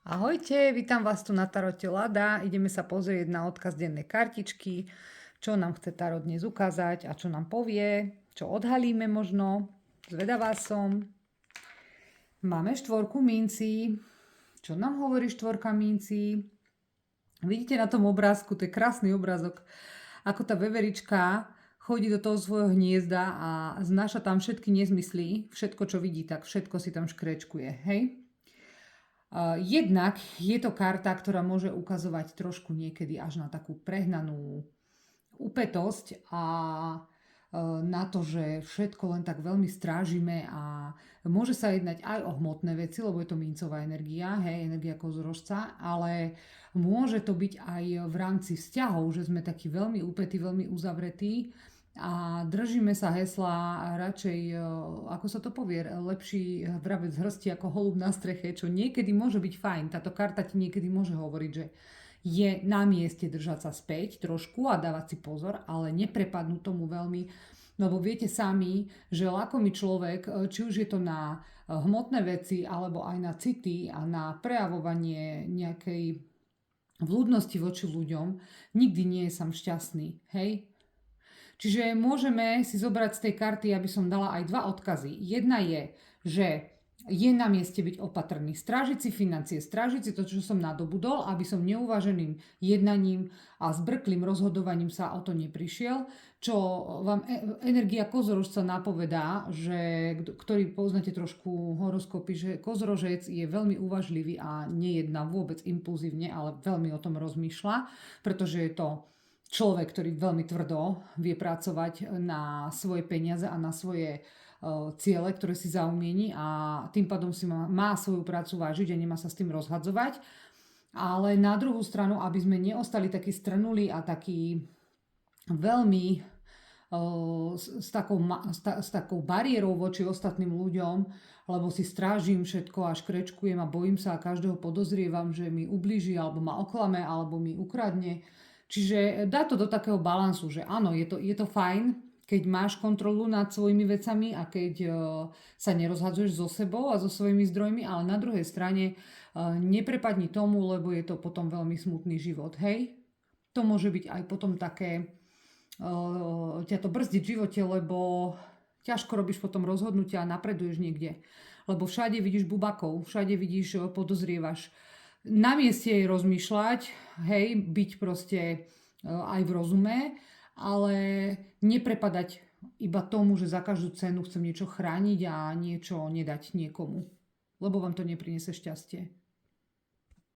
Ahojte, vítam vás tu na tarote Lada. Ideme sa pozrieť na odkaz dennej kartičky, čo nám chce tarot dnes ukázať a čo nám povie, čo odhalíme možno. Zvedavá som. Máme štvorku mincí. Čo nám hovorí štvorka mincí? Vidíte na tom obrázku, to je krásny obrázok, ako tá veverička chodí do toho svojho hniezda a znáša tam všetky nezmysly, všetko, čo vidí, tak všetko si tam škrečkuje, hej? Jednak je to karta, ktorá môže ukazovať trošku niekedy až na takú prehnanú upetosť a na to, že všetko len tak veľmi strážime a môže sa jednať aj o hmotné veci, lebo je to mincová energia, hej, energia kozorožca, ale môže to byť aj v rámci vzťahov, že sme takí veľmi upetí, veľmi uzavretí a držíme sa hesla radšej, ako sa to povie, lepší vrabec z hrsti ako holub na streche, čo niekedy môže byť fajn. Táto karta ti niekedy môže hovoriť, že je na mieste držať sa späť trošku a dávať si pozor, ale neprepadnúť tomu veľmi, lebo viete sami, že lakomý človek, či už je to na hmotné veci, alebo aj na city a na prejavovanie nejakej vľúdnosti voči ľuďom, nikdy nie je sám šťastný, hej? Čiže môžeme si zobrať z tej karty, aby som dala aj dva odkazy. Jedna je, že je na mieste byť opatrný. Strážiť si financie, strážiť si to, čo som nadobudol, aby som neuváženým jednaním a zbrklým rozhodovaním sa o to neprišiel, čo vám energia kozorožca napovedá, že, ktorý poznáte trošku horoskopy, že kozorožec je veľmi uvažlivý a nejedná vôbec impulzívne, ale veľmi o tom rozmýšľa, pretože je to človek, ktorý veľmi tvrdo vie pracovať na svoje peniaze a na svoje ciele, ktoré si zaumieni a tým pádom si má svoju prácu vážiť a nemá sa s tým rozhadzovať. Ale na druhú stranu, aby sme neostali takí strnulí a takí veľmi s takou bariérou voči ostatným ľuďom, lebo si strážim všetko a škrečkujem a bojím sa a každého podozrievam, že mi ublíži alebo ma oklame alebo mi ukradne. Čiže dá to do takého balansu, že áno, je to fajn, keď máš kontrolu nad svojimi vecami a keď sa nerozhadzuješ so sebou a so svojimi zdrojmi, ale na druhej strane neprepadni tomu, lebo je to potom veľmi smutný život, hej? To môže byť aj potom také, ťa to brzdí v živote, lebo ťažko robíš potom rozhodnutia a napreduješ niekde. Lebo všade vidíš bubakov, všade vidíš, podozrievaš. Na mieste je rozmýšľať, hej, byť proste aj v rozume, ale neprepadať iba tomu, že za každú cenu chcem niečo chrániť a niečo nedať niekomu, lebo vám to nepriniesie šťastie.